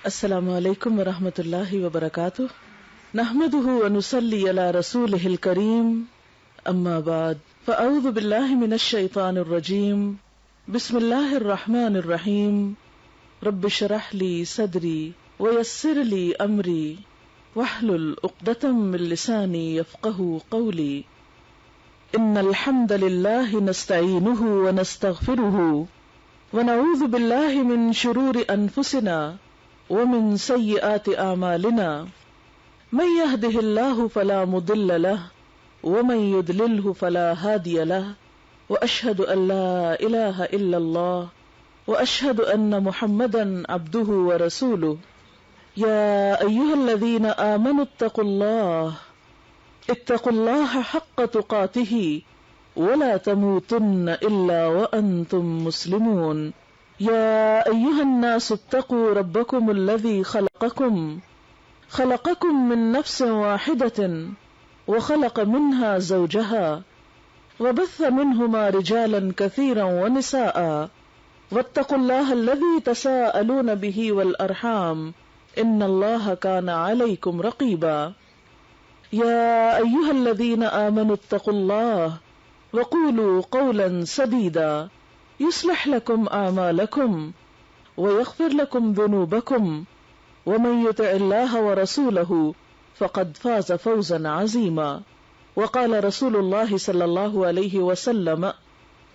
السلام علیکم ورحمۃ اللہ وبرکاتہ نحمده ونصلی علی رسولہ الکریم اما بعد فاعوذ باللہ من الشیطان الرجیم بسم اللہ الرحمن الرحیم رب اشرح لی صدری ویسر لی امری واحلل عقدۃ من لسانی یفقهوا قولی ان الحمد للہ نستعینہ ونستغفرہ ونعوذ باللہ من شرور انفسنا ومن سیئات اعمالنا من يهده الله فلا مضل له ومن يضلله فلا هادي له واشهد ان لا اله الا الله واشهد ان محمدا عبده ورسوله يا ايها الذين امنوا اتقوا الله حق تقاته ولا تموتن الا وانتم مسلمون يا أيها الناس اتقوا ربكم الذي خلقكم من نفس واحدة وخلق منها زوجها وبث منهما رجالا كثيرا ونساء واتقوا الله الذي تساءلون به والأرحام إن الله كان عليكم رقيبا يا أيها الذين آمنوا اتقوا الله وقولوا قولا سديدا يصلح لكم أعمالكم ويغفر لكم ذنوبكم ومن يطع الله ورسوله فقد فاز فوزا عظيما وقال رسول الله صلى الله عليه وسلم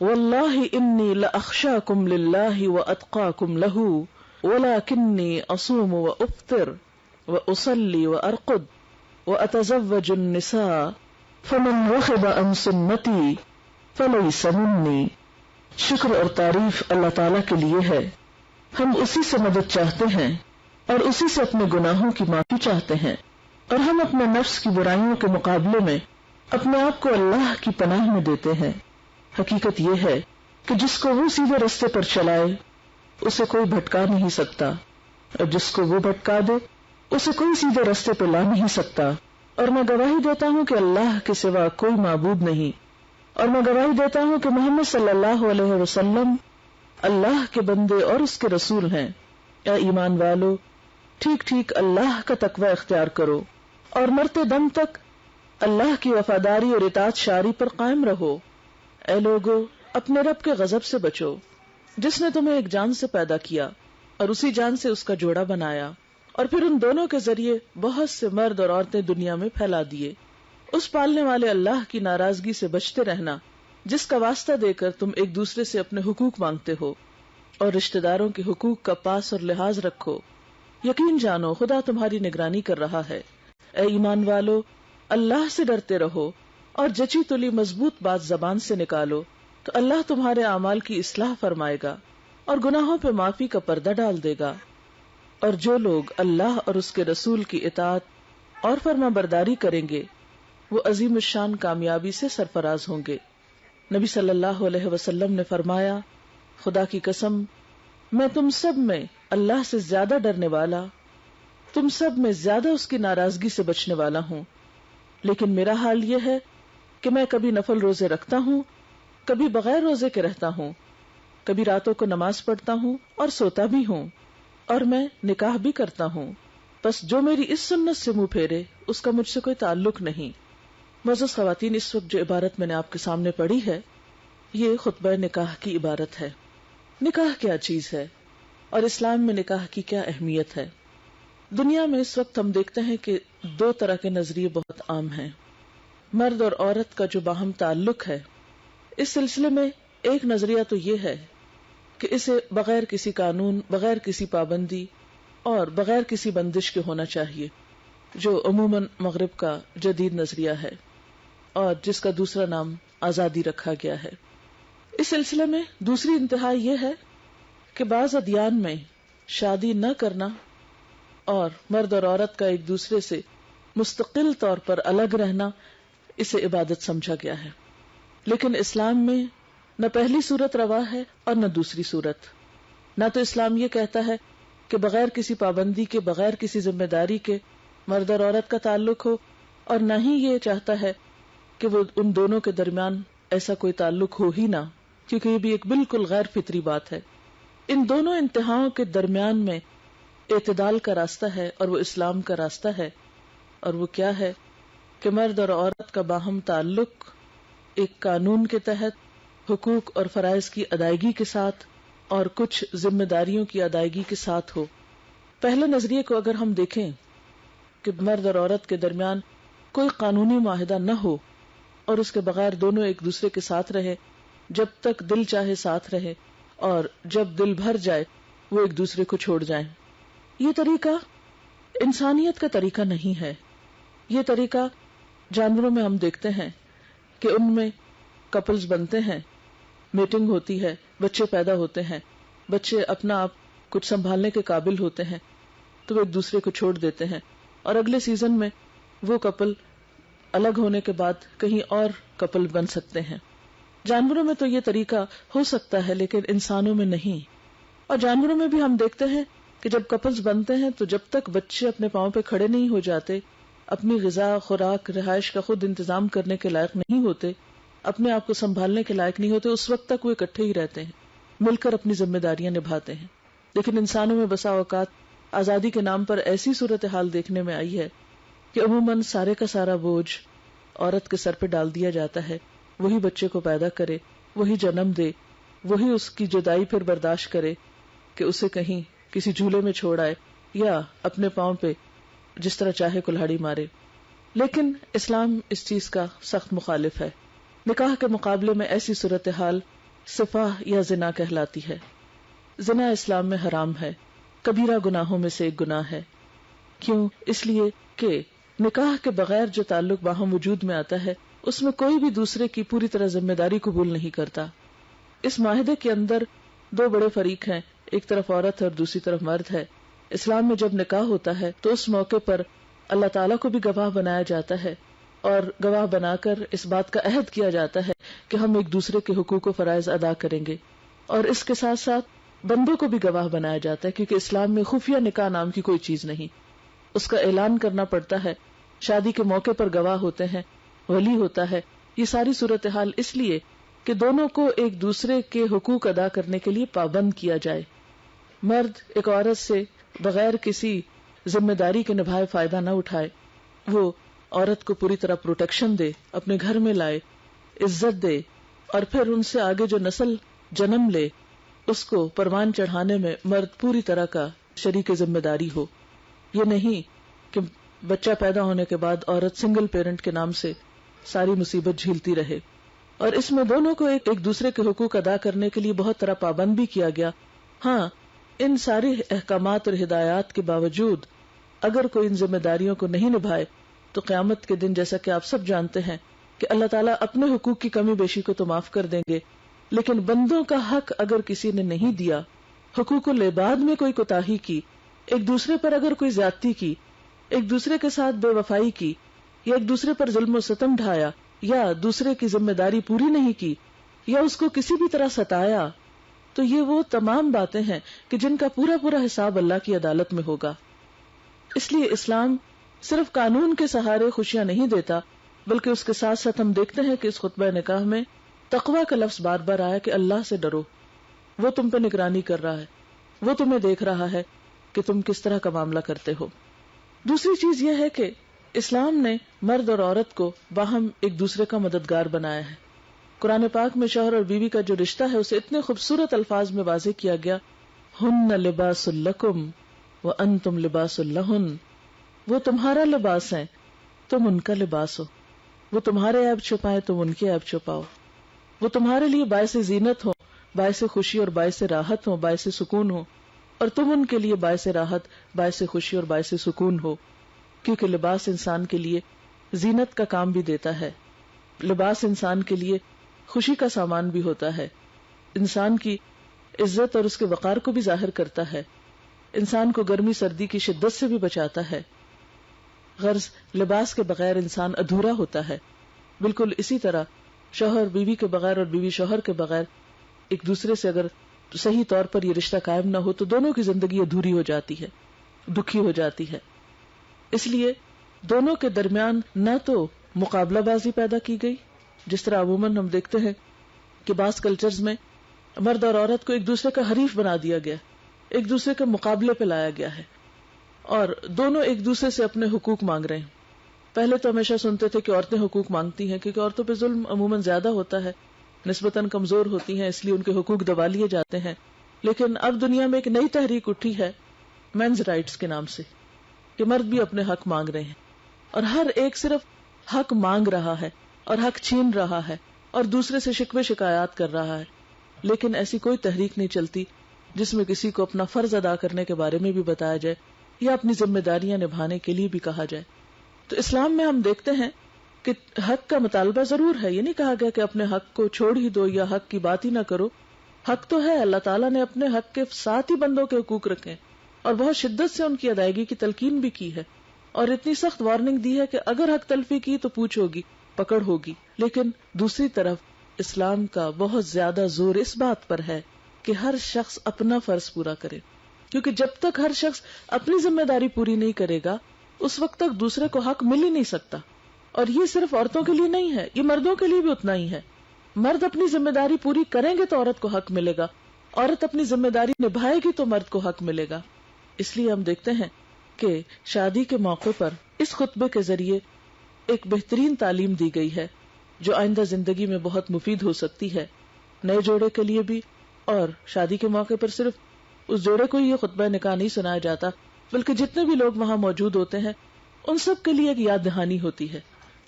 والله إني لأخشاكم لله وأتقاكم له ولكني أصوم وأفطر وأصلي وأرقد وأتزوج النساء فمن رغب عن سنتي فليس مني. شکر اور تعریف اللہ تعالیٰ کے لیے ہے. ہم اسی سے مدد چاہتے ہیں اور اسی سے اپنے گناہوں کی معافی چاہتے ہیں، اور ہم اپنے نفس کی برائیوں کے مقابلے میں اپنے آپ کو اللہ کی پناہ میں دیتے ہیں. حقیقت یہ ہے کہ جس کو وہ سیدھے راستے پر چلائے اسے کوئی بھٹکا نہیں سکتا، اور جس کو وہ بھٹکا دے اسے کوئی سیدھے راستے پر لا نہیں سکتا. اور میں گواہی دیتا ہوں کہ اللہ کے سوا کوئی معبود نہیں، اور میں گواہی دیتا ہوں کہ محمد صلی اللہ علیہ وسلم اللہ کے بندے اور اس کے رسول ہیں. اے ایمان والو، ٹھیک ٹھیک اللہ کا تقوی اختیار کرو اور مرتے دم تک اللہ کی وفاداری اور اطاعت شاری پر قائم رہو. اے لوگو، اپنے رب کے غضب سے بچو جس نے تمہیں ایک جان سے پیدا کیا اور اسی جان سے اس کا جوڑا بنایا، اور پھر ان دونوں کے ذریعے بہت سے مرد اور عورتیں دنیا میں پھیلا دیے. اس پالنے والے اللہ کی ناراضگی سے بچتے رہنا جس کا واسطہ دے کر تم ایک دوسرے سے اپنے حقوق مانگتے ہو، اور رشتہ داروں کے حقوق کا پاس اور لحاظ رکھو. یقین جانو خدا تمہاری نگرانی کر رہا ہے. اے ایمان والو، اللہ سے ڈرتے رہو اور جچی تلی مضبوط بات زبان سے نکالو تو اللہ تمہارے اعمال کی اصلاح فرمائے گا اور گناہوں پہ معافی کا پردہ ڈال دے گا. اور جو لوگ اللہ اور اس کے رسول کی اطاعت اور فرما برداری کریں گے وہ عظیم الشان کامیابی سے سرفراز ہوں گے. نبی صلی اللہ علیہ وسلم نے فرمایا، خدا کی قسم میں تم سب میں اللہ سے زیادہ ڈرنے والا، تم سب میں زیادہ اس کی ناراضگی سے بچنے والا ہوں. لیکن میرا حال یہ ہے کہ میں کبھی نفل روزے رکھتا ہوں، کبھی بغیر روزے کے رہتا ہوں، کبھی راتوں کو نماز پڑھتا ہوں اور سوتا بھی ہوں، اور میں نکاح بھی کرتا ہوں. بس جو میری اس سنت سے منہ پھیرے اس کا مجھ سے کوئی تعلق نہیں. معزز خواتین، اس وقت جو عبارت میں نے آپ کے سامنے پڑھی ہے یہ خطبہ نکاح کی عبارت ہے. نکاح کیا چیز ہے اور اسلام میں نکاح کی کیا اہمیت ہے؟ دنیا میں اس وقت ہم دیکھتے ہیں کہ دو طرح کے نظریے بہت عام ہیں. مرد اور عورت کا جو باہم تعلق ہے، اس سلسلے میں ایک نظریہ تو یہ ہے کہ اسے بغیر کسی قانون، بغیر کسی پابندی اور بغیر کسی بندش کے ہونا چاہیے، جو عموماً مغرب کا جدید نظریہ ہے اور جس کا دوسرا نام آزادی رکھا گیا ہے. اس سلسلے میں دوسری انتہا یہ ہے کہ بعض ادیان میں شادی نہ کرنا اور مرد اور عورت کا ایک دوسرے سے مستقل طور پر الگ رہنا اسے عبادت سمجھا گیا ہے. لیکن اسلام میں نہ پہلی صورت روا ہے اور نہ دوسری صورت. نہ تو اسلام یہ کہتا ہے کہ بغیر کسی پابندی کے، بغیر کسی ذمہ داری کے مرد اور عورت کا تعلق ہو، اور نہ ہی یہ چاہتا ہے کہ وہ ان دونوں کے درمیان ایسا کوئی تعلق ہو ہی نہ، کیونکہ یہ بھی ایک بالکل غیر فطری بات ہے. ان دونوں انتہاؤں کے درمیان میں اعتدال کا راستہ ہے اور وہ اسلام کا راستہ ہے، اور وہ کیا ہے کہ مرد اور عورت کا باہم تعلق ایک قانون کے تحت حقوق اور فرائض کی ادائیگی کے ساتھ اور کچھ ذمہ داریوں کی ادائیگی کے ساتھ ہو۔ پہلے نظریے کو اگر ہم دیکھیں کہ مرد اور عورت کے درمیان کوئی قانونی معاہدہ نہ ہو اور اس کے بغیر دونوں ایک دوسرے کے ساتھ رہے، جب تک دل چاہے ساتھ رہے اور جب دل بھر جائے وہ ایک دوسرے کو چھوڑ جائیں، یہ طریقہ انسانیت کا طریقہ نہیں ہے۔ یہ طریقہ جانوروں میں ہم دیکھتے ہیں کہ ان میں کپلز بنتے ہیں، میٹنگ ہوتی ہے، بچے پیدا ہوتے ہیں، بچے اپنا آپ کچھ سنبھالنے کے قابل ہوتے ہیں تو وہ ایک دوسرے کو چھوڑ دیتے ہیں، اور اگلے سیزن میں وہ کپل الگ ہونے کے بعد کہیں اور کپل بن سکتے ہیں۔ جانوروں میں تو یہ طریقہ ہو سکتا ہے لیکن انسانوں میں نہیں۔ اور جانوروں میں بھی ہم دیکھتے ہیں کہ جب کپلز بنتے ہیں تو جب تک بچے اپنے پاؤں پہ کھڑے نہیں ہو جاتے، اپنی غذا، خوراک، رہائش کا خود انتظام کرنے کے لائق نہیں ہوتے، اپنے آپ کو سنبھالنے کے لائق نہیں ہوتے، اس وقت تک وہ اکٹھے ہی رہتے ہیں، مل کر اپنی ذمہ داریاں نبھاتے ہیں۔ لیکن انسانوں میں بسا اوقات آزادی کے نام پر ایسی صورتحال دیکھنے میں آئی ہے کہ عموماً سارے کا سارا بوجھ عورت کے سر پہ ڈال دیا جاتا ہے، وہی بچے کو پیدا کرے، وہی جنم دے، وہی اس کی جدائی پھر برداشت کرے کہ اسے کہیں کسی جھولے میں چھوڑ آئے یا اپنے پاؤں پہ جس طرح چاہے کلہاڑی مارے۔ لیکن اسلام اس چیز کا سخت مخالف ہے۔ نکاح کے مقابلے میں ایسی صورتحال سفاح یا زنا کہلاتی ہے۔ زنا اسلام میں حرام ہے، کبیرہ گناہوں میں سے ایک گناہ ہے۔ کیوں؟ اس لیے کہ نکاح کے بغیر جو تعلق باہم وجود میں آتا ہے اس میں کوئی بھی دوسرے کی پوری طرح ذمہ داری قبول نہیں کرتا۔ اس معاہدے کے اندر دو بڑے فریق ہیں، ایک طرف عورت ہے اور دوسری طرف مرد ہے۔ اسلام میں جب نکاح ہوتا ہے تو اس موقع پر اللہ تعالیٰ کو بھی گواہ بنایا جاتا ہے اور گواہ بنا کر اس بات کا عہد کیا جاتا ہے کہ ہم ایک دوسرے کے حقوق و فرائض ادا کریں گے، اور اس کے ساتھ ساتھ بندوں کو بھی گواہ بنایا جاتا ہے، کیونکہ اسلام میں خفیہ نکاح نام کی کوئی چیز نہیں، اس کا اعلان کرنا پڑتا ہے، شادی کے موقع پر گواہ ہوتے ہیں، ولی ہوتا ہے۔ یہ ساری صورتحال اس لیے کہ دونوں کو ایک دوسرے کے حقوق ادا کرنے کے لیے پابند کیا جائے۔ مرد ایک عورت سے بغیر کسی ذمہ داری کے نبھائے فائدہ نہ اٹھائے، وہ عورت کو پوری طرح پروٹیکشن دے، اپنے گھر میں لائے، عزت دے، اور پھر ان سے آگے جو نسل جنم لے اس کو پروان چڑھانے میں مرد پوری طرح کا شریک ذمہ داری ہو۔ یہ نہیں کہ بچہ پیدا ہونے کے بعد عورت سنگل پیرنٹ کے نام سے ساری مصیبت جھیلتی رہے۔ اور اس میں دونوں کو ایک دوسرے کے حقوق ادا کرنے کے لیے بہت طرح پابند بھی کیا گیا۔ ہاں، ان ساری احکامات اور ہدایات کے باوجود اگر کوئی ان ذمہ داریوں کو نہیں نبھائے تو قیامت کے دن جیسا کہ آپ سب جانتے ہیں کہ اللہ تعالیٰ اپنے حقوق کی کمی بیشی کو تو معاف کر دیں گے، لیکن بندوں کا حق اگر کسی نے نہیں دیا، حقوق العباد میں کوئی کوتاہی کی، ایک دوسرے پر اگر کوئی زیادتی کی، ایک دوسرے کے ساتھ بے وفائی کی، یا ایک دوسرے پر ظلم و ستم ڈھایا، یا دوسرے کی ذمہ داری پوری نہیں کی، یا اس کو کسی بھی طرح ستایا، تو یہ وہ تمام باتیں ہیں کہ جن کا پورا پورا حساب اللہ کی عدالت میں ہوگا۔ اس لیے اسلام صرف قانون کے سہارے خوشیاں نہیں دیتا، بلکہ اس کے ساتھ ساتھ ہم دیکھتے ہیں کہ اس خطبہ نکاح میں تقویٰ کا لفظ بار بار آیا کہ اللہ سے ڈرو، وہ تم پہ نگرانی کر رہا ہے، وہ تمہیں دیکھ رہا ہے کہ تم کس طرح کا معاملہ کرتے ہو۔ دوسری چیز یہ ہے کہ اسلام نے مرد اور عورت کو باہم ایک دوسرے کا مددگار بنایا ہے۔ قرآن پاک میں شوہر اور بیوی کا جو رشتہ ہے اسے اتنے خوبصورت الفاظ میں واضح کیا گیا، ہن لباس لکم وانتم لباس لہن، وہ تمہارا لباس ہیں، تم ان کا لباس ہو، وہ تمہارے عیب چھپائیں، تم ان کے عیب چھپاؤ، وہ تمہارے لیے باعث زینت ہو، باعث خوشی اور باعث راحت ہو، باعث سکون ہو، اور تم ان کے لیے باعث راحت، باعث خوشی اور باعث سکون ہو، کیونکہ لباس انسان کے لیے زینت کا کام بھی دیتا ہے، لباس انسان کے لیے خوشی کا سامان بھی ہوتا ہے، انسان کی عزت اور اس کے وقار کو بھی ظاہر کرتا ہے، انسان کو گرمی سردی کی شدت سے بھی بچاتا ہے۔ غرض لباس کے بغیر انسان ادھورا ہوتا ہے۔ بالکل اسی طرح شوہر بیوی کے بغیر اور بیوی شوہر کے بغیر ایک دوسرے سے اگر صحیح طور پر یہ رشتہ قائم نہ ہو تو دونوں کی زندگی ادھوری ہو جاتی ہے، دکھی ہو جاتی ہے۔ اس لیے دونوں کے درمیان نہ تو مقابلہ بازی پیدا کی گئی، جس طرح عموماً ہم دیکھتے ہیں کہ بعض کلچرز میں مرد اور عورت کو ایک دوسرے کا حریف بنا دیا گیا، ایک دوسرے کے مقابلے پہ لایا گیا ہے، اور دونوں ایک دوسرے سے اپنے حقوق مانگ رہے ہیں. پہلے تو ہمیشہ سنتے تھے کہ عورتیں حقوق مانگتی ہیں کیونکہ عورتوں پہ ظلم عموماً زیادہ ہوتا ہے، نسبتاً کمزور ہوتی ہیں، اس لیے ان کے حقوق دبا لیے جاتے ہیں. لیکن اب دنیا میں ایک نئی تحریک اٹھی ہے مینز رائٹس کے نام سے، کہ مرد بھی اپنے حق مانگ رہے ہیں، اور ہر ایک صرف حق مانگ رہا ہے اور حق چھین رہا ہے اور دوسرے سے شکوے شکایات کر رہا ہے. لیکن ایسی کوئی تحریک نہیں چلتی جس میں کسی کو اپنا فرض ادا کرنے کے بارے میں بھی بتایا جائے یا اپنی ذمہ داریاں نبھانے کے لیے بھی کہا جائے. تو اسلام میں ہم دیکھتے ہیں کہ حق کا مطالبہ ضرور ہے. یہ نہیں کہا گیا کہ اپنے حق کو چھوڑ ہی دو یا حق کی بات ہی نہ کرو. حق تو ہے، اللہ تعالیٰ نے اپنے حق کے ساتھ ہی بندوں کے حقوق رکھے اور بہت شدت سے ان کی ادائیگی کی تلقین بھی کی ہے، اور اتنی سخت وارننگ دی ہے کہ اگر حق تلفی کی تو پوچھ ہوگی، پکڑ ہوگی. لیکن دوسری طرف اسلام کا بہت زیادہ زور اس بات پر ہے کہ ہر شخص اپنا فرض پورا کرے، کیونکہ جب تک ہر شخص اپنی ذمہ داری پوری نہیں کرے گا اس وقت تک دوسرے کو حق مل ہی نہیں سکتا. اور یہ صرف عورتوں کے لیے نہیں ہے، یہ مردوں کے لیے بھی اتنا ہی ہے. مرد اپنی ذمہ داری پوری کریں گے تو عورت کو حق ملے گا، عورت اپنی ذمہ داری نبھائے گی تو مرد کو حق ملے گا. اس لیے ہم دیکھتے ہیں کہ شادی کے موقع پر اس خطبے کے ذریعے ایک بہترین تعلیم دی گئی ہے جو آئندہ زندگی میں بہت مفید ہو سکتی ہے، نئے جوڑے کے لیے بھی. اور شادی کے موقع پر صرف اس جوڑے کو یہ خطبہ نکاح نہیں سنایا جاتا بلکہ جتنے بھی لوگ وہاں موجود ہوتے ہیں ان سب کے لیے ایک یاد دہانی ہوتی ہے.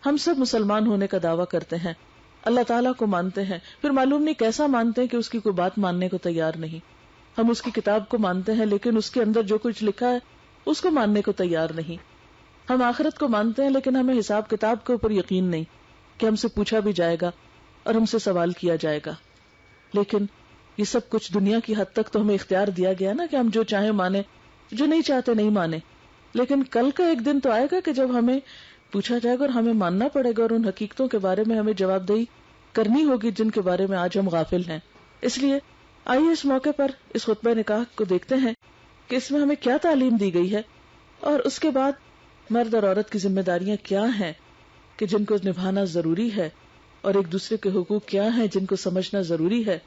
ہم سب مسلمان ہونے کا دعویٰ کرتے ہیں، اللہ تعالیٰ کو مانتے ہیں، پھر معلوم نہیں کیسا مانتے ہیں کہ اس کی کوئی بات ماننے کو تیار نہیں. ہم اس کی کتاب کو مانتے ہیں لیکن اس کے اندر جو کچھ لکھا ہے اس کو ماننے کو تیار نہیں. ہم آخرت کو مانتے ہیں لیکن ہمیں حساب کتاب کے اوپر یقین نہیں کہ ہم سے پوچھا بھی جائے گا اور ہم سے سوال کیا جائے گا. لیکن یہ سب کچھ دنیا کی حد تک تو ہمیں اختیار دیا گیا نا کہ ہم جو چاہیں مانیں، جو نہیں چاہتے نہیں مانیں. لیکن کل کا ایک دن تو آئے گا کہ جب ہمیں پوچھا جائے گا اور ہمیں ماننا پڑے گا، اور ان حقیقتوں کے بارے میں ہمیں جواب دہی کرنی ہوگی جن کے بارے میں آج ہم غافل ہیں. اس لیے آئیے اس موقع پر اس خطبہ نکاح کو دیکھتے ہیں کہ اس میں ہمیں کیا تعلیم دی گئی ہے، اور اس کے بعد مرد اور عورت کی ذمہ داریاں کیا ہیں کہ جن کو نبھانا ضروری ہے، اور ایک دوسرے کے حقوق کیا ہیں جن کو سمجھنا ضروری ہے.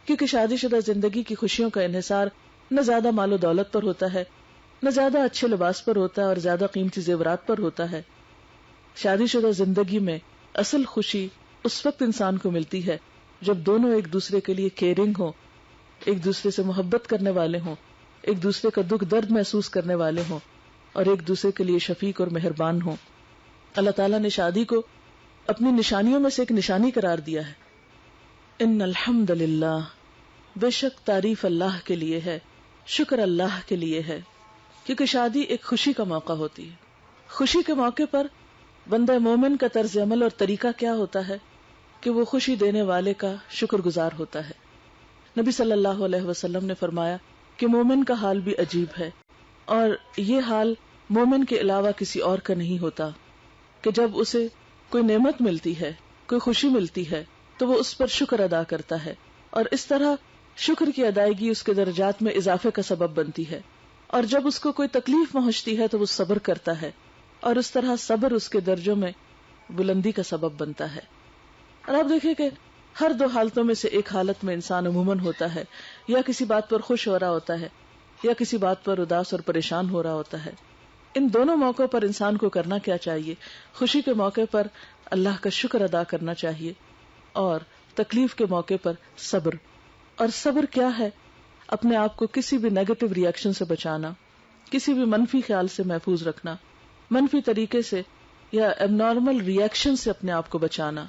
کیونکہ شادی شدہ زندگی کی خوشیوں کا انحصار نہ زیادہ مال و دولت پر ہوتا ہے، نہ زیادہ اچھے لباس پر ہوتا ہے اور زیادہ قیمتی زیورات پر ہوتا ہے. شادی شدہ زندگی میں اصل خوشی اس وقت انسان کو ملتی ہے جب دونوں ایک دوسرے کے لیے کیئرنگ ہوں، ایک دوسرے سے محبت کرنے والے ہوں، ایک دوسرے کا دکھ درد محسوس کرنے والے ہوں، اور ایک دوسرے کے لیے شفیق اور مہربان ہوں. اللہ تعالیٰ نے شادی کو اپنی نشانیوں میں سے ایک نشانی قرار دیا ہے. ان الحمد للہ، بے شک تعریف اللہ کے لیے ہے، شکر اللہ کے لیے ہے. کیونکہ شادی ایک خوشی کا موقع ہوتی ہے. خوشی کے موقع پر بندہ مومن کا طرز عمل اور طریقہ کیا ہوتا ہے کہ وہ خوشی دینے والے کا شکر گزار ہوتا ہے. نبی صلی اللہ علیہ وسلم نے فرمایا کہ مومن کا حال بھی عجیب ہے، اور یہ حال مومن کے علاوہ کسی اور کا نہیں ہوتا کہ جب اسے کوئی نعمت ملتی ہے، کوئی خوشی ملتی ہے تو وہ اس پر شکر ادا کرتا ہے، اور اس طرح شکر کی ادائیگی اس کے درجات میں اضافے کا سبب بنتی ہے. اور جب اس کو کوئی تکلیف پہنچتی ہے تو وہ صبر کرتا ہے، اور اس طرح صبر اس کے درجوں میں بلندی کا سبب بنتا ہے. اور آپ دیکھیں کہ ہر دو حالتوں میں سے ایک حالت میں انسان عموماً ہوتا ہے، یا کسی بات پر خوش ہو رہا ہوتا ہے یا کسی بات پر اداس اور پریشان ہو رہا ہوتا ہے. ان دونوں موقعوں پر انسان کو کرنا کیا چاہیے؟ خوشی کے موقع پر اللہ کا شکر ادا کرنا چاہیے، اور تکلیف کے موقع پر صبر. اور صبر کیا ہے؟ اپنے آپ کو کسی بھی نیگیٹو ری ایکشن سے بچانا، کسی بھی منفی خیال سے محفوظ رکھنا، منفی طریقے سے یا اب نارمل ری ایکشن سے اپنے آپ کو بچانا.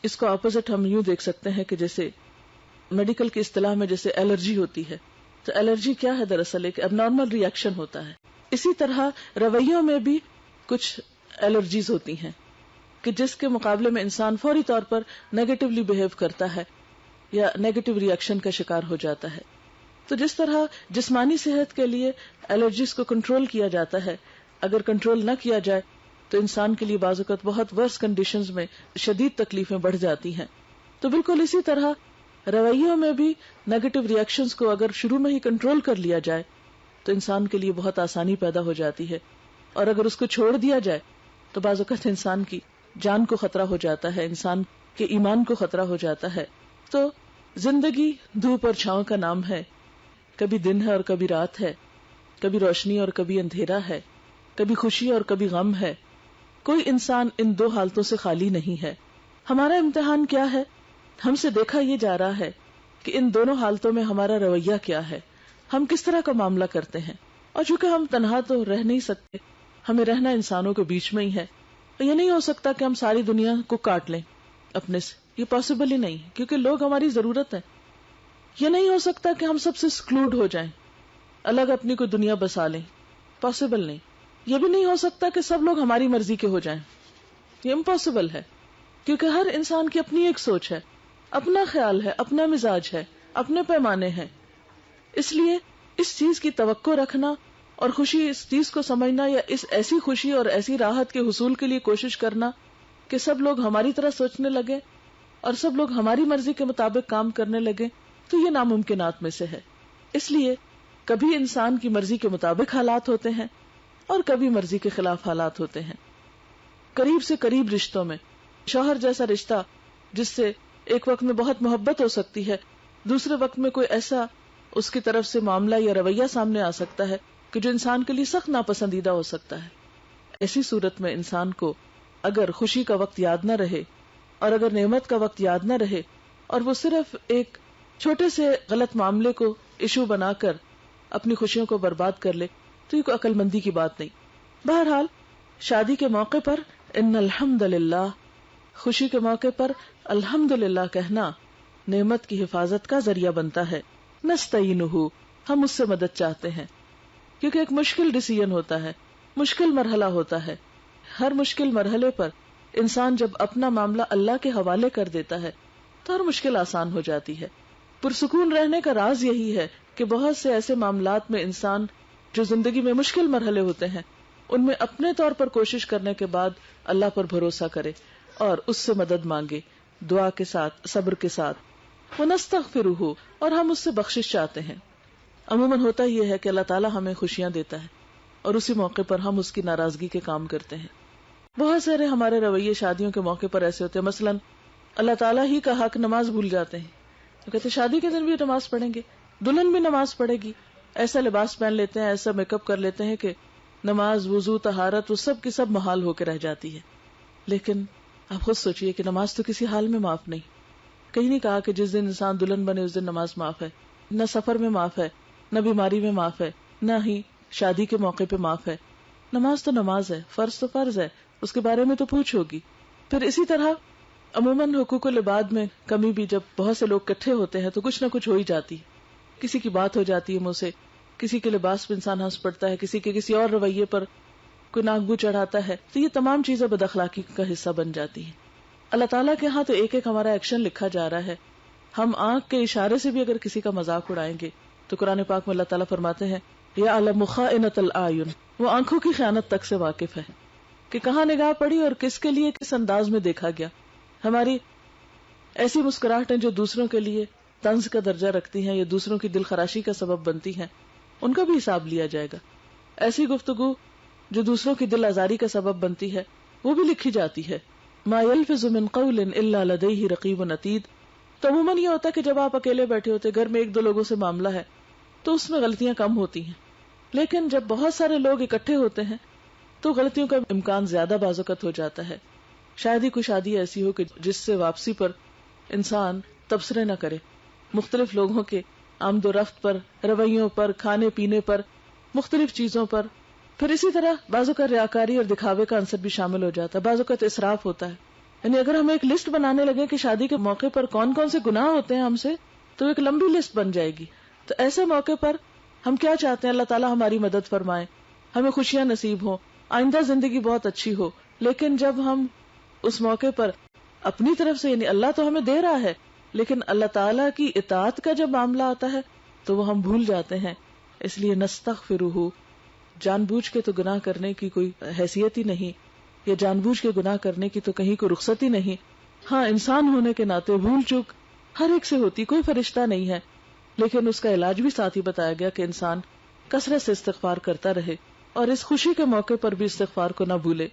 اس کو اپوزٹ ہم یوں دیکھ سکتے ہیں کہ جیسے میڈیکل کی اصطلاح میں جیسے الرجی ہوتی ہے، تو الرجی کیا ہے؟ دراصل ایک اب نارمل ری ایکشن ہوتا ہے. اسی طرح رویوں میں بھی کچھ الرجیز ہوتی ہیں کہ جس کے مقابلے میں انسان فوری طور پر نیگیٹولی بہیو کرتا ہے یا نیگیٹو ری ایکشن کا شکار ہو جاتا ہے. تو جس طرح جسمانی صحت کے لیے الرجیز کو کنٹرول کیا جاتا ہے، اگر کنٹرول نہ کیا جائے تو انسان کے لیے بعض اوقات بہت ورس کنڈیشنز میں شدید تکلیفیں بڑھ جاتی ہیں. تو بالکل اسی طرح رویوں میں بھی نیگیٹو ری ایکشنز کو اگر شروع میں ہی کنٹرول کر لیا جائے تو انسان کے لیے بہت آسانی پیدا ہو جاتی ہے، اور اگر اس کو چھوڑ دیا جائے تو بعض اوقات انسان کی جان کو خطرہ ہو جاتا ہے، انسان کے ایمان کو خطرہ ہو جاتا ہے. تو زندگی دھوپ اور چھاؤں کا نام ہے، کبھی دن ہے اور کبھی رات ہے. کبھی روشنی اور کبھی اندھیرا ہے، کبھی خوشی اور کبھی غم ہے. کوئی انسان ان دو حالتوں سے خالی نہیں ہے. ہمارا امتحان کیا ہے؟ ہم سے دیکھا یہ جا رہا ہے کہ ان دونوں حالتوں میں ہمارا رویہ کیا ہے، ہم کس طرح کا معاملہ کرتے ہیں. اور چونکہ ہم تنہا تو رہ نہیں سکتے، ہمیں رہنا انسانوں کے بیچ میں ہی ہے. یہ نہیں ہو سکتا کہ ہم ساری دنیا کو کاٹ لیں اپنے سے، یہ پاسبل ہی نہیں، کیونکہ لوگ ہماری ضرورت ہے. یہ نہیں ہو سکتا کہ ہم سب سے ایکسکلوڈ ہو جائیں، الگ اپنی کوئی دنیا بسا لیں، پاسبل نہیں. یہ بھی نہیں ہو سکتا کہ سب لوگ ہماری مرضی کے ہو جائیں، یہ امپاسبل ہے، کیونکہ ہر انسان کی اپنی ایک سوچ ہے، اپنا خیال ہے، اپنا مزاج ہے، اپنے پیمانے ہیں. اس لیے اس چیز کی توقع رکھنا اور خوشی اس چیز کو سمجھنا، یا اس ایسی خوشی اور ایسی راحت کے حصول کے لیے کوشش کرنا کہ سب لوگ ہماری طرح سوچنے لگے اور سب لوگ ہماری مرضی کے مطابق کام کرنے لگے، تو یہ ناممکنات میں سے ہے. اس لیے کبھی انسان کی مرضی کے مطابق حالات ہوتے ہیں اور کبھی مرضی کے خلاف حالات ہوتے ہیں. قریب سے قریب رشتوں میں شوہر جیسا رشتہ جس سے ایک وقت میں بہت محبت ہو سکتی ہے، دوسرے وقت میں کوئی ایسا اس کی طرف سے معاملہ یا رویہ سامنے آ سکتا ہے کہ جو انسان کے لیے سخت ناپسندیدہ ہو سکتا ہے. ایسی صورت میں انسان کو اگر خوشی کا وقت یاد نہ رہے اور اگر نعمت کا وقت یاد نہ رہے اور وہ صرف ایک چھوٹے سے غلط معاملے کو ایشو بنا کر اپنی خوشیوں کو برباد کر لے تو یہ کوئی عقل مندی کی بات نہیں. بہرحال شادی کے موقع پر ان الحمدللہ، خوشی کے موقع پر الحمدللہ کہنا نعمت کی حفاظت کا ذریعہ بنتا ہے. نستعینہ، ہم اس سے مدد چاہتے ہیں، کیونکہ ایک مشکل ڈیسیژن ہوتا ہے، مشکل مرحلہ ہوتا ہے. ہر مشکل مرحلے پر انسان جب اپنا معاملہ اللہ کے حوالے کر دیتا ہے تو ہر مشکل آسان ہو جاتی ہے. پرسکون رہنے کا راز یہی ہے کہ بہت سے ایسے معاملات میں انسان جو زندگی میں مشکل مرحلے ہوتے ہیں ان میں اپنے طور پر کوشش کرنے کے بعد اللہ پر بھروسہ کرے اور اس سے مدد مانگے، دعا کے ساتھ، صبر کے ساتھ. وَنَسْتَغْفِرُهُ، اور ہم اس سے بخشش چاہتے ہیں. عموماً ہوتا یہ ہے کہ اللہ تعالیٰ ہمیں خوشیاں دیتا ہے اور اسی موقع پر ہم اس کی ناراضگی کے کام کرتے ہیں. بہت سارے ہمارے رویے شادیوں کے موقع پر ایسے ہوتے ہیں. مثلاً اللہ تعالیٰ ہی کا حق نماز بھول جاتے ہیں، تو کہتے شادی کے دن بھی نماز پڑھیں گے، دلہن بھی نماز پڑھے گی. ایسا لباس پہن لیتے ہیں، ایسا میک اپ کر لیتے ہیں کہ نماز، وضو، طہارت وہ سب کی سب محال ہو کے رہ جاتی ہے. لیکن آپ خود سوچئے کہ نماز تو کسی حال میں معاف نہیں. کہیں نہیں کہا کہ جس دن انسان دلہن بنے اس دن نماز معاف ہے، نہ سفر میں معاف ہے، نہ بیماری میں معاف ہے، نہ ہی شادی کے موقع پہ معاف ہے. نماز تو نماز ہے، فرض تو فرض ہے، اس کے بارے میں تو پوچھ ہوگی. پھر اسی طرح عموماً حقوق العباد میں کمی بھی جب بہت سے لوگ اکٹھے ہوتے ہیں تو کچھ نہ کچھ ہو ہی جاتی ہے. کسی کی بات ہو جاتی ہے منہ سے، کسی کے لباس پہ انسان ہنس پڑتا ہے، کسی کے کسی اور رویے پر کوئی ناک بو چڑھاتا ہے، تو یہ تمام چیزیں بد اخلاقی کا حصہ بن جاتی ہیں. اللہ تعالیٰ کے ہاں تو ایک ایک ہمارا ایکشن لکھا جا رہا ہے. ہم آنکھ کے اشارے سے بھی اگر کسی کا مذاق اڑائیں گے تو قرآن پاک میں اللہ تعالیٰ فرماتے ہیں یعلم خائنۃ الاعین، وہ آنکھوں کی خیانت تک سے واقف ہے کہ کہاں نگاہ پڑی اور کس کے لیے کس انداز میں دیکھا گیا. ہماری ایسی مسکراہٹیں جو دوسروں کے لیے طنز کا درجہ رکھتی ہیں یا دوسروں کی دل خراشی کا سبب بنتی ہیں، ان کا بھی حساب لیا جائے گا. ایسی گفتگو جو دوسروں کی دل آزاری کا سبب بنتی ہے وہ بھی لکھی جاتی ہے. ما یلفظ من قول الا لدیہ رقیب عتید. تو عموماً یہ ہوتا ہے کہ جب آپ اکیلے بیٹھے ہوتے، گھر میں ایک دو لوگوں سے معاملہ ہے تو اس میں غلطیاں کم ہوتی ہیں. لیکن جب بہت سارے لوگ اکٹھے ہوتے ہیں تو غلطیوں کا امکان زیادہ بعض اوقات ہو جاتا ہے. شاید ہی کوئی شادی ایسی ہو کہ جس سے واپسی پر انسان تبصرے نہ کرے، مختلف لوگوں کے آمد و رفت پر، رویوں پر، کھانے پینے پر، مختلف چیزوں پر. پھر اسی طرح بعض اوقات ریاکاری اور دکھاوے کا عنصر بھی شامل ہو جاتا ہے، بعض اوقات اسراف ہوتا ہے. یعنی اگر ہم ایک لسٹ بنانے لگے کہ شادی کے موقع پر کون کون سے گناہ ہوتے ہیں ہم سے، تو ایک لمبی لسٹ بن جائے گی. تو ایسے موقع پر ہم کیا چاہتے ہیں؟ اللہ تعالیٰ ہماری مدد فرمائے، ہمیں خوشیاں نصیب ہوں، آئندہ زندگی بہت اچھی ہو. لیکن جب ہم اس موقع پر اپنی طرف سے، یعنی اللہ تو ہمیں دے رہا ہے، لیکن اللہ تعالیٰ کی اطاعت کا جب معاملہ آتا ہے تو وہ ہم بھول جاتے ہیں. اس لیے نستغفرہ، جان بوجھ کے تو گناہ کرنے کی کوئی حیثیت ہی نہیں، یا جان بوجھ کے گناہ کرنے کی تو کہیں کوئی رخصت ہی نہیں. ہاں انسان ہونے کے ناطے بھول چوک ہر ایک سے ہوتی، کوئی فرشتہ نہیں ہے. لیکن اس کا علاج بھی ساتھ ہی بتایا گیا کہ انسان کثرت سے استغفار کرتا رہے اور اس خوشی کے موقع پر بھی استغفار کو نہ بھولے.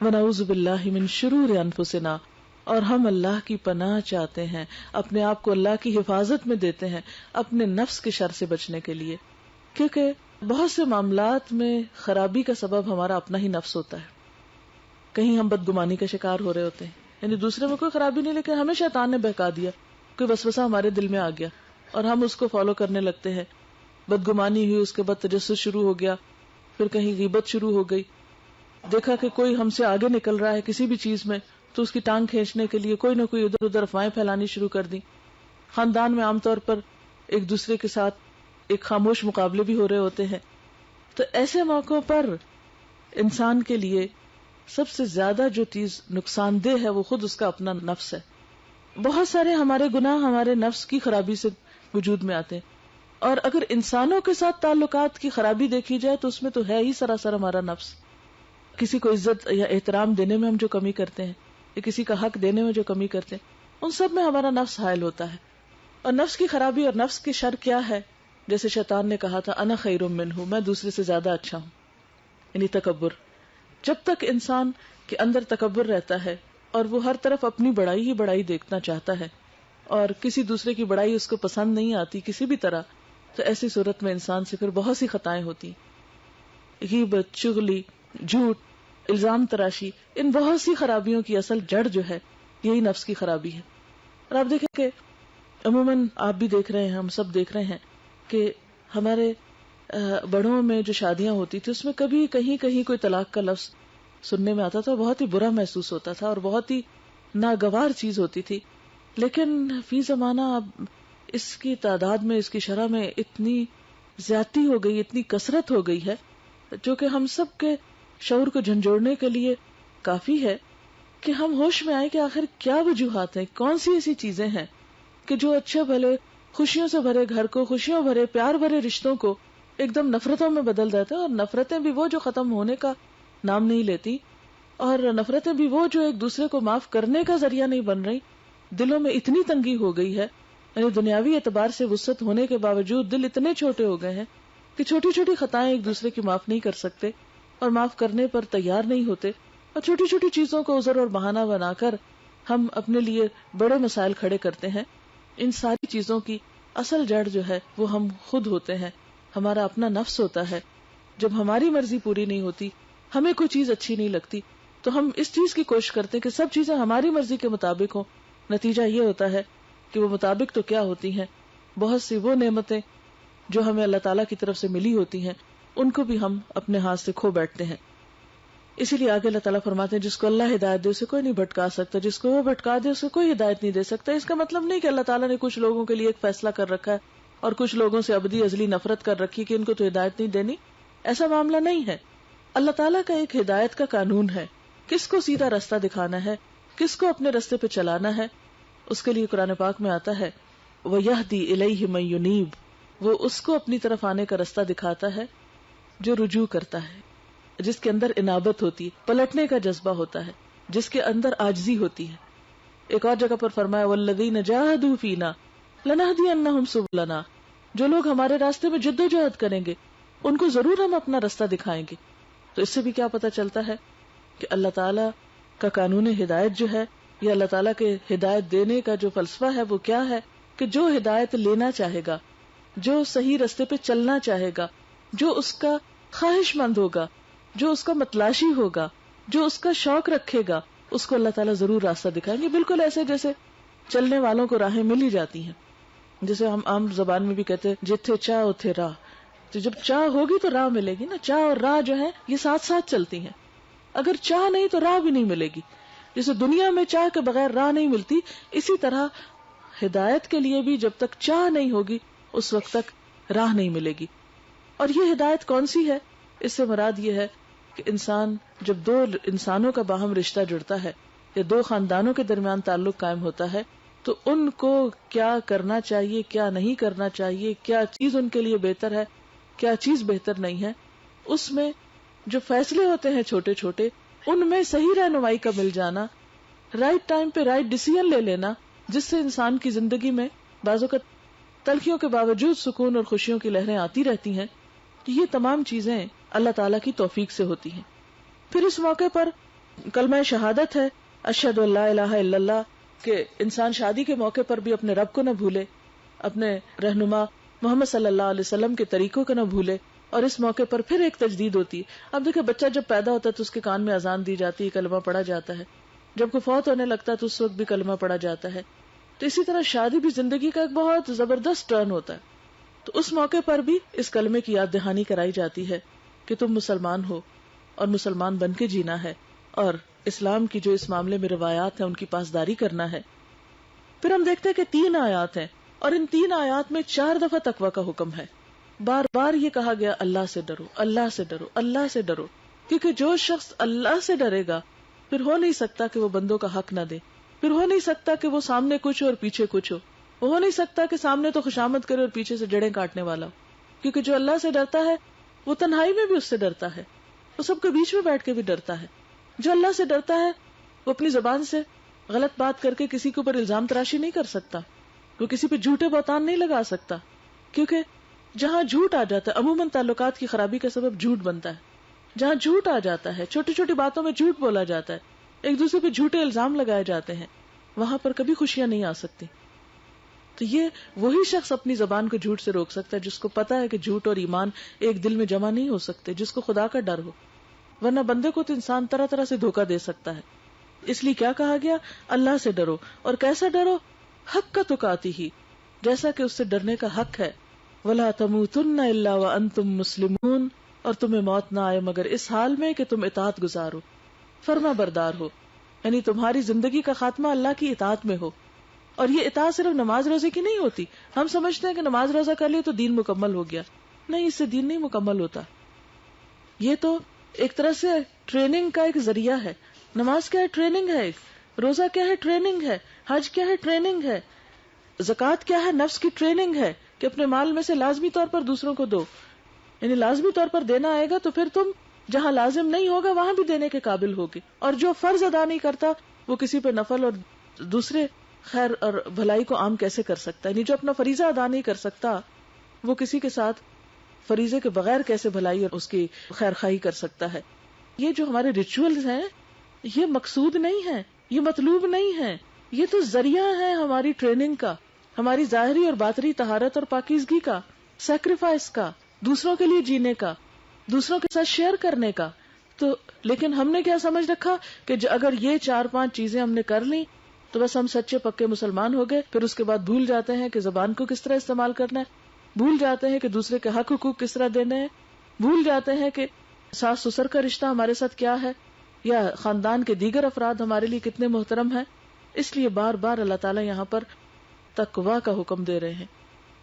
ونعوذ باللہ من شرور انفسنا، اور ہم اللہ کی پناہ چاہتے ہیں، اپنے آپ کو اللہ کی حفاظت میں دیتے ہیں اپنے نفس کے شر سے بچنے کے لیے. کیونکہ بہت سے معاملات میں خرابی کا سبب ہمارا اپنا ہی نفس ہوتا ہے. کہیں ہم بدگمانی کا شکار ہو رہے ہوتے ہیں، یعنی دوسرے میں کوئی خرابی نہیں، لیکن ہمیں شیطان نے بہکا دیا، کوئی وسوسہ ہمارے دل میں آ گیا اور ہم اس کو فالو کرنے لگتے ہیں. بدگمانی ہوئی، اس کے بعد تجسس شروع ہو گیا، پھر کہیں غیبت شروع ہو گئی، دیکھا کہ کوئی ہم سے آگے نکل رہا ہے کسی بھی چیز میں تو اس کی ٹانگ کھینچنے کے لیے کوئی نہ کوئی ادھر ادھر افواہیں پھیلانی شروع کر دی. خاندان میں عام طور پر ایک دوسرے کے ساتھ ایک خاموش مقابلے بھی ہو رہے ہوتے ہیں. تو ایسے موقعوں پر انسان کے لیے سب سے زیادہ جو چیز نقصان دہ ہے وہ خود اس کا اپنا نفس ہے. بہت سارے ہمارے گناہ ہمارے نفس کی خرابی سے وجود میں آتے ہیں، اور اگر انسانوں کے ساتھ تعلقات کی خرابی دیکھی جائے تو اس میں تو ہے ہی سراسر ہمارا نفس. کسی کو عزت یا احترام دینے میں ہم جو کمی کرتے ہیں یا کسی کا حق دینے میں جو کمی کرتے ہیں، ان سب میں ہمارا نفس حائل ہوتا ہے. اور نفس کی خرابی اور نفس کی شر کیا ہے؟ جیسے شیطان نے کہا تھا انا خیر منہ، میں دوسرے سے زیادہ اچھا ہوں، یعنی تکبر. جب تک انسان کے اندر تکبر رہتا ہے اور وہ ہر طرف اپنی بڑائی ہی بڑائی دیکھنا چاہتا ہے اور کسی دوسرے کی بڑائی اس کو پسند نہیں آتی کسی بھی طرح، تو ایسی صورت میں انسان سے پھر بہت سی خطائیں ہوتی. غیبت، چغلی، جھوٹ، الزام تراشی، ان بہت سی خرابیوں کی اصل جڑ جو ہے یہی نفس کی خرابی ہے. اور آپ دیکھیں کہ عموماً آپ بھی دیکھ رہے ہیں، ہم سب دیکھ رہے ہیں کہ ہمارے بڑوں میں جو شادیاں ہوتی تھی اس میں کبھی کہیں کہیں کوئی طلاق کا لفظ سننے میں آتا تھا، بہت ہی برا محسوس ہوتا تھا اور بہت ہی ناگوار چیز ہوتی تھی. لیکن فی زمانہ اب اس کی تعداد میں، اس کی شرح میں اتنی زیادتی ہو گئی، اتنی کثرت ہو گئی ہے جو کہ ہم سب کے شعور کو جھنجھوڑنے کے لیے کافی ہے کہ ہم ہوش میں آئے کہ آخر کیا وجوہات ہیں، کون سی ایسی چیزیں ہیں کہ جو اچھے بھلے خوشیوں سے بھرے گھر کو، خوشیوں بھرے پیار بھرے رشتوں کو ایک دم نفرتوں میں بدل دیتا ہے. اور نفرتیں بھی وہ جو ختم ہونے کا نام نہیں لیتی، اور نفرتیں بھی وہ جو ایک دوسرے کو معاف کرنے کا ذریعہ نہیں بن رہی. دلوں میں اتنی تنگی ہو گئی ہے، یعنی دنیاوی اعتبار سے وسعت ہونے کے باوجود دل اتنے چھوٹے ہو گئے ہیں کہ چھوٹی چھوٹی خطائیں ایک دوسرے کی معاف نہیں کر سکتے اور معاف کرنے پر تیار نہیں ہوتے، اور چھوٹی چھوٹی چیزوں کو عذر اور بہانہ بنا کر ہم اپنے لیے بڑے مسائل کھڑے کرتے ہیں. ان ساری چیزوں کی اصل جڑ جو ہے وہ ہم خود ہوتے ہیں، ہمارا اپنا نفس ہوتا ہے. جب ہماری مرضی پوری نہیں ہوتی، ہمیں کوئی چیز اچھی نہیں لگتی، تو ہم اس چیز کی کوشش کرتے ہیں کہ سب چیزیں ہماری مرضی کے مطابق ہوں. نتیجہ یہ ہوتا ہے کہ وہ مطابق تو کیا ہوتی ہیں، بہت سی وہ نعمتیں جو ہمیں اللہ تعالیٰ کی طرف سے ملی ہوتی ہیں ان کو بھی ہم اپنے ہاتھ سے کھو بیٹھتے ہیں. اسی لیے آگے اللہ تعالیٰ فرماتے ہیں جس کو اللہ ہدایت دے اسے کوئی نہیں بھٹکا سکتا، جس کو وہ بھٹکا دے اسے کوئی ہدایت نہیں دے سکتا. اس کا مطلب نہیں کہ اللہ تعالیٰ نے کچھ لوگوں کے لیے ایک فیصلہ کر رکھا ہے اور کچھ لوگوں سے ابدی ازلی نفرت کر رکھی کہ ان کو تو ہدایت نہیں دینی. ایسا معاملہ نہیں ہے. اللہ تعالیٰ کا ایک ہدایت کا قانون ہے، کس کو سیدھا راستہ دکھانا ہے، کس کو اپنے راستے پہ چلانا ہے. اس کے لیے قرآن پاک میں آتا ہے وَيَهْدِي إِلَيْهِ مَن يُنِيبُ، وہ اس کو اپنی طرف آنے کا راستہ دکھاتا ہے جو رجوع کرتا ہے، جس کے اندر انابت ہوتی ہے، پلٹنے کا جذبہ ہوتا ہے، جس کے اندر عاجزی ہوتی ہے. ایک اور جگہ پر فرمایا وَالَّذِينَ جَاهَدُوا فِينَا لَنَهْدِيَنَّهُمْ سُبُلَنَا، جو لوگ ہمارے راستے میں جد و جہد کریں گے ان کو ضرور ہم اپنا راستہ دکھائیں گے. تو اس سے بھی کیا پتہ چلتا ہے کہ اللہ تعالیٰ کا قانون ہدایت جو ہے، یا اللہ تعالیٰ کے ہدایت دینے کا جو فلسفہ ہے وہ کیا ہے کہ جو ہدایت لینا چاہے گا، جو صحیح راستے پہ چلنا چاہے گا، جو اس کا خواہش مند ہوگا، جو اس کا متلاشی ہوگا، جو اس کا شوق رکھے گا، اس کو اللہ تعالیٰ ضرور راستہ دکھائیں گے. بالکل ایسے جیسے چلنے والوں کو راہیں مل ہی جاتی ہیں، جیسے ہم عام زبان میں بھی کہتے ہیں جتھے چاہ اتھے راہ. تو جب چاہ ہوگی تو راہ ملے گی نا. چاہ اور راہ جو ہے یہ ساتھ ساتھ چلتی ہیں، اگر چاہ نہیں تو راہ بھی نہیں ملے گی. جیسے دنیا میں چاہ کے بغیر راہ نہیں ملتی، اسی طرح ہدایت کے لیے بھی جب تک چاہ نہیں ہوگی اس وقت تک راہ نہیں ملے گی. اور یہ ہدایت کون سی ہے؟ اس سے مراد یہ ہے کہ انسان جب دو انسانوں کا باہم رشتہ جڑتا ہے یا دو خاندانوں کے درمیان تعلق قائم ہوتا ہے تو ان کو کیا کرنا چاہیے، کیا نہیں کرنا چاہیے، کیا چیز ان کے لیے بہتر ہے، کیا چیز بہتر نہیں ہے، اس میں جو فیصلے ہوتے ہیں چھوٹے چھوٹے ان میں صحیح رہنمائی کا مل جانا، رائٹ ٹائم پہ رائٹ ڈیسیژن لے لینا، جس سے انسان کی زندگی میں بعض اوقات تلخیوں کے باوجود سکون اور خوشیوں کی لہریں آتی رہتی ہیں. یہ تمام چیزیں اللہ تعالیٰ کی توفیق سے ہوتی ہیں. پھر اس موقع پر کلمہ شہادت ہے اشہد ان لا الہ الا اللہ، کہ انسان شادی کے موقع پر بھی اپنے رب کو نہ بھولے، اپنے رہنما محمد صلی اللہ علیہ وسلم کے طریقوں کو نہ بھولے اور اس موقع پر پھر ایک تجدید ہوتی ہے. اب دیکھیں بچہ جب پیدا ہوتا ہے تو اس کے کان میں اذان دی جاتی ہے, کلمہ پڑھا جاتا ہے. جب کوئی فوت ہونے لگتا ہے تو اس وقت بھی کلمہ پڑھا جاتا ہے. تو اسی طرح شادی بھی زندگی کا ایک بہت زبردست ٹرن ہوتا ہے. تو اس موقع پر بھی اس کلمے کی یاد دہانی کرائی جاتی ہے کہ تم مسلمان ہو اور مسلمان بن کے جینا ہے, اور اسلام کی جو اس معاملے میں روایات ہیں ان کی پاسداری کرنا ہے. پھر ہم دیکھتے ہیں کہ 3 آیات ہیں, اور ان 3 آیات میں 4 دفعہ تقوی کا حکم ہے. بار بار یہ کہا گیا اللہ سے ڈرو, اللہ سے ڈرو, اللہ سے ڈرو, کیونکہ جو شخص اللہ سے ڈرے گا پھر ہو نہیں سکتا کہ وہ بندوں کا حق نہ دے, پھر ہو نہیں سکتا کہ وہ سامنے کچھ ہو اور پیچھے کچھ ہو نہیں سکتا کہ سامنے تو خوشامد کرے اور پیچھے سے جڑیں کاٹنے والا ہو. کیونکہ جو اللہ سے ڈرتا ہے وہ تنہائی میں بھی اس سے ڈرتا ہے, وہ سب کے بیچ میں بیٹھ کے بھی ڈرتا ہے. جو اللہ سے ڈرتا ہے وہ اپنی زبان سے غلط بات کر کے کسی کے اوپر الزام تراشی نہیں کر سکتا, وہ کسی پہ جھوٹے بہتان نہیں لگا سکتا, کیونکہ جہاں جھوٹ آ جاتا ہے عموماً تعلقات کی خرابی کا سبب جھوٹ بنتا ہے. جہاں جھوٹ آ جاتا ہے, چھوٹی چھوٹی باتوں میں جھوٹ بولا جاتا ہے, ایک دوسرے پہ جھوٹے الزام لگائے جاتے ہیں, وہاں پر کبھی خوشیاں نہیں آ سکتی. تو یہ وہی شخص اپنی زبان کو جھوٹ سے روک سکتا ہے جس کو پتا ہے کہ جھوٹ اور ایمان ایک دل میں جمع نہیں ہو سکتے, جس کو خدا کا ڈر ہو. ورنہ بندے کو تو انسان طرح طرح سے دھوکہ دے سکتا ہے. اس لیے کیا کہا گیا, اللہ سے ڈرو, اور کیسا ڈرو, حق کا تقاتی ہی, جیسا کہ اس سے ڈرنے کا حق ہے. وَلَا تَمُوتُنَّ إِلَّا وَأَنْتُمْ مُسْلِمُونَ, اور تمہیں موت نہ آئے مگر اس حال میں کہ تم اطاعت گزار ہو, فرما بردار ہو, یعنی تمہاری زندگی کا خاتمہ اللہ کی اطاعت میں ہو. اور یہ اطاعت صرف نماز روزے کی نہیں ہوتی. ہم سمجھتے ہیں کہ نماز روزہ کر لیے تو دین مکمل ہو گیا. نہیں, اس سے دین نہیں مکمل ہوتا. یہ تو ایک طرح سے ٹریننگ کا ایک ذریعہ ہے. نماز کیا ہے, ٹریننگ ہے. ایک روزہ کیا ہے, ٹریننگ ہے. حج کیا ہے, ٹریننگ ہے. زکوٰۃ کیا ہے, نفس کی ٹریننگ ہے کہ اپنے مال میں سے لازمی طور پر دوسروں کو دو, یعنی لازمی طور پر دینا آئے گا تو پھر تم جہاں لازم نہیں ہوگا وہاں بھی دینے کے قابل ہوگی. اور جو فرض ادا نہیں کرتا وہ کسی پہ نفل اور دوسرے خیر اور بھلائی کو عام کیسے کر سکتا ہے, یعنی جو اپنا فریضہ ادا نہیں کر سکتا وہ کسی کے ساتھ فریضے کے بغیر کیسے بھلائی اور اس کی خیر خواہی کر سکتا ہے. یہ جو ہمارے ریچولز ہیں یہ مقصود نہیں ہے, یہ مطلوب نہیں ہے, یہ تو ذریعہ ہے ہماری ٹریننگ کا, ہماری ظاہری اور باطنی طہارت اور پاکیزگی کا, سیکریفائس کا, دوسروں کے لیے جینے کا, دوسروں کے ساتھ شیئر کرنے کا. تو لیکن ہم نے کیا سمجھ رکھا کہ اگر یہ 4-5 چیزیں ہم نے کر لی تو بس ہم سچے پکے مسلمان ہو گئے. پھر اس کے بعد بھول جاتے ہیں کہ زبان کو کس طرح استعمال کرنا ہے, بھول جاتے ہیں کہ دوسرے کے حق حقوق کس طرح دینے ہیں, بھول جاتے ہیں کہ ساس سسر کا رشتہ ہمارے ساتھ کیا ہے, یا خاندان کے دیگر افراد ہمارے لیے کتنے محترم ہیں. اس لیے بار بار اللہ تعالیٰ یہاں پر تقویٰ کا حکم دے رہے ہیں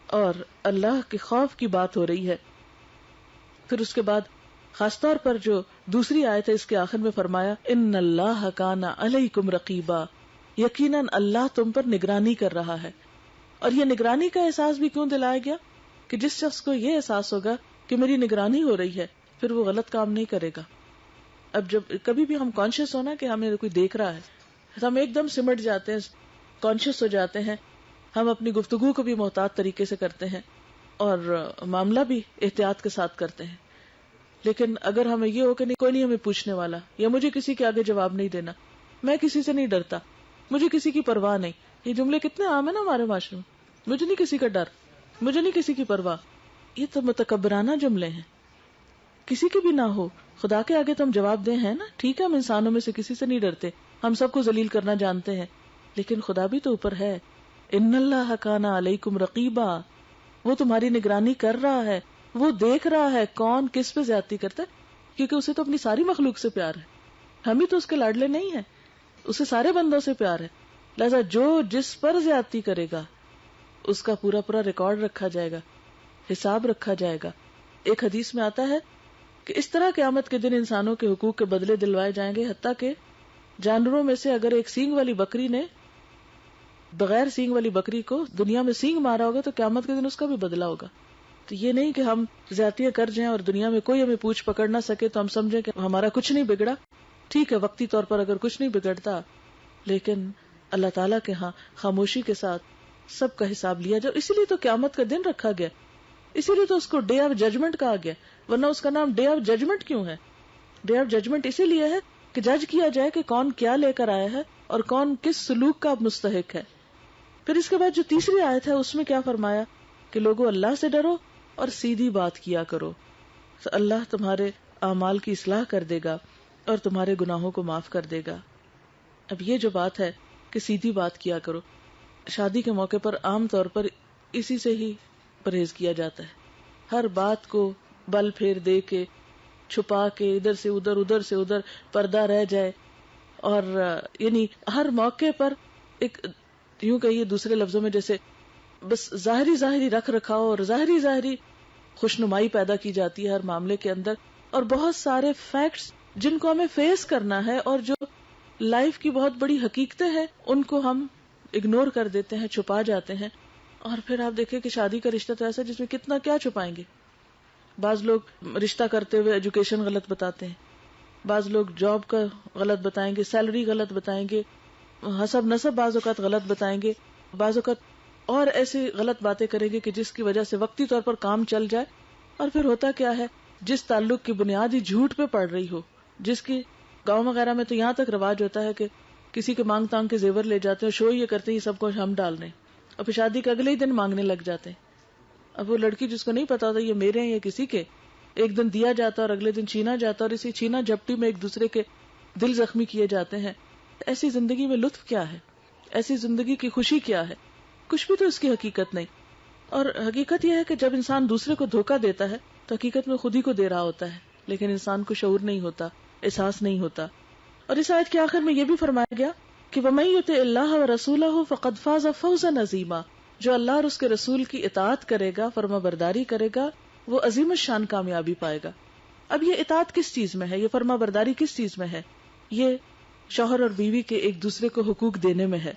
اور اللہ کے خوف کی بات ہو رہی ہے. پھر اس کے بعد خاص طور پر جو دوسری آیت ہے اس کے آخر میں فرمایا ان اللہ کان علیکم رقیبا, یقیناً اللہ تم پر نگرانی کر رہا ہے. اور یہ نگرانی کا احساس بھی کیوں دلایا گیا کہ جس شخص کو یہ احساس ہوگا کہ میری نگرانی ہو رہی ہے پھر وہ غلط کام نہیں کرے گا. اب جب کبھی بھی ہم کانشیس ہونا کہ ہمیں کوئی دیکھ رہا ہے تو ہم ایک دم سمٹ جاتے ہیں, کانشیس ہو جاتے ہیں, ہم اپنی گفتگو کو بھی محتاط طریقے سے کرتے ہیں اور معاملہ بھی احتیاط کے ساتھ کرتے ہیں. لیکن اگر ہمیں یہ ہو کہ نہیں کوئی نہیں ہمیں پوچھنے والا, یا مجھے کسی کے آگے جواب نہیں دینا, میں کسی سے نہیں ڈرتا, مجھے کسی کی پرواہ نہیں, یہ جملے کتنے عام ہیں نا ہمارے معاشرے میں, مجھے نہیں کسی کا ڈر, مجھے نہیں کسی کی پرواہ. یہ تو متکبرانہ جملے ہیں. کسی کے بھی نہ ہو, خدا کے آگے تو ہم جواب دیں ہیں نا, ٹھیک ہے ہم انسانوں میں سے کسی سے نہیں ڈرتے, ہم سب کو ذلیل کرنا جانتے ہیں, لیکن خدا بھی تو اوپر ہے. ان اللہ کان علیکم رقیبا, وہ تمہاری نگرانی کر رہا ہے, وہ دیکھ رہا ہے کون کس پہ زیادتی کرتا ہے, کیونکہ اسے تو اپنی ساری مخلوق سے پیار ہے, ہم ہی تو اس کے لاڈلے نہیں ہیں, اسے سارے بندوں سے پیار ہے. لہذا جو جس پر زیادتی کرے گا اس کا پورا پورا ریکارڈ رکھا جائے گا, حساب رکھا جائے گا. ایک حدیث میں آتا ہے کہ اس طرح قیامت کے دن انسانوں کے حقوق کے بدلے دلوائے جائیں گے, حتیٰ کہ جانوروں میں سے اگر ایک سینگ والی بکری نے بغیر سینگ والی بکری کو دنیا میں سینگ مارا ہوگا تو قیامت کے دن اس کا بھی بدلہ ہوگا. تو یہ نہیں کہ ہم زیادتیاں کر جائیں اور دنیا میں کوئی ہمیں پوچھ پکڑ نہ سکے تو ہم سمجھیں کہ ہمارا کچھ نہیں بگڑا. ٹھیک ہے وقتی طور پر اگر کچھ نہیں بگڑتا, لیکن اللہ تعالیٰ کے ہاں خاموشی کے ساتھ سب کا حساب لیا جائے. اسی لیے تو قیامت کا دن رکھا گیا, اسی لیے تو اس کو ڈے آف ججمنٹ کہا گیا, ورنہ اس کا نام ڈے آف ججمنٹ کیوں ہے؟ ڈے آف ججمنٹ اسی لیے ہے کہ جج کیا جائے کہ کون کیا لے کر آیا ہے اور کون کس سلوک کا مستحق ہے. پھر اس کے بعد جو تیسری آیت ہے اس میں کیا فرمایا کہ لوگوں اللہ سے ڈرو اور سیدھی بات کیا کرو. تو اللہ تمہارے اعمال کی اصلاح کر دے گا اور تمہارے گناہوں کو معاف کر دے گا. اب یہ جو بات ہے کہ سیدھی بات کیا کرو، شادی کے موقع پر عام طور پر اسی سے ہی پرہیز کیا جاتا ہے. ہر بات کو بل پھیر دے کے، چھپا کے، ادھر سے ادھر پردہ رہ جائے، اور یعنی ہر موقع پر ایک یوں کہیے دوسرے لفظوں میں جیسے بس ظاہری رکھ رکھاؤ اور ظاہری خوشنمائی پیدا کی جاتی ہے ہر معاملے کے اندر. اور بہت سارے فیکٹس جن کو ہمیں فیس کرنا ہے اور جو لائف کی بہت بڑی حقیقتیں ہیں ان کو ہم اگنور کر دیتے ہیں، چھپا جاتے ہیں. اور پھر آپ دیکھیں کہ شادی کا رشتہ تو ایسا جس میں کتنا کیا چھپائیں گے. بعض لوگ رشتہ کرتے ہوئے ایجوکیشن غلط بتاتے ہیں، بعض لوگ جاب کا غلط بتائیں گے، سیلری غلط بتائیں گے، حسب نسب بعض اوقات غلط بتائیں گے، بعض اوقات اور ایسی غلط باتیں کریں گے کہ جس کی وجہ سے وقتی طور پر کام چل جائے. اور پھر ہوتا کیا ہے، جس تعلق کی بنیاد ہی جھوٹ پہ پڑ رہی ہو، جس کی گاؤں وغیرہ میں تو یہاں تک رواج ہوتا ہے کہ کسی کے مانگ تانگ کے زیور لے جاتے ہیں، شو یہ کرتے ہیں یہ سب کو ہم ڈال رہے ہیں، اور پھر شادی کے اگلے ہی دن مانگنے لگ جاتے ہیں. اب وہ لڑکی جس کو نہیں پتا ہوتا یہ میرے ہیں یا کسی کے، ایک دن دیا جاتا اور اگلے دن چھینا جاتا، اور اسی چھینا جھپٹی میں ایک دوسرے کے دل زخمی کیے جاتے ہیں. ایسی زندگی میں لطف کیا ہے؟ ایسی زندگی کی خوشی کیا ہے؟ کچھ بھی تو اس کی حقیقت نہیں. اور حقیقت یہ ہے کہ جب انسان دوسرے کو دھوکہ دیتا ہے تو حقیقت میں خود ہی کو دے رہا ہوتا ہے، لیکن انسان کو شعور نہیں ہوتا، احساس نہیں ہوتا. اور اس آیت کے آخر میں یہ بھی فرمایا گیا کہ وَمَن يُطِعِ اللَّهَ وَرَسُولَهُ فَقَدْ فَازَ فَوْزًا عَظِيمًا، جو اللہ اور اس کے رسول کی اطاعت کرے گا، فرما برداری کرے گا، وہ عظیم الشان کامیابی پائے گا. اب یہ اطاعت کس چیز میں ہے، یہ فرما برداری کس چیز میں ہے؟ یہ شوہر اور بیوی کے ایک دوسرے کو حقوق دینے میں ہے.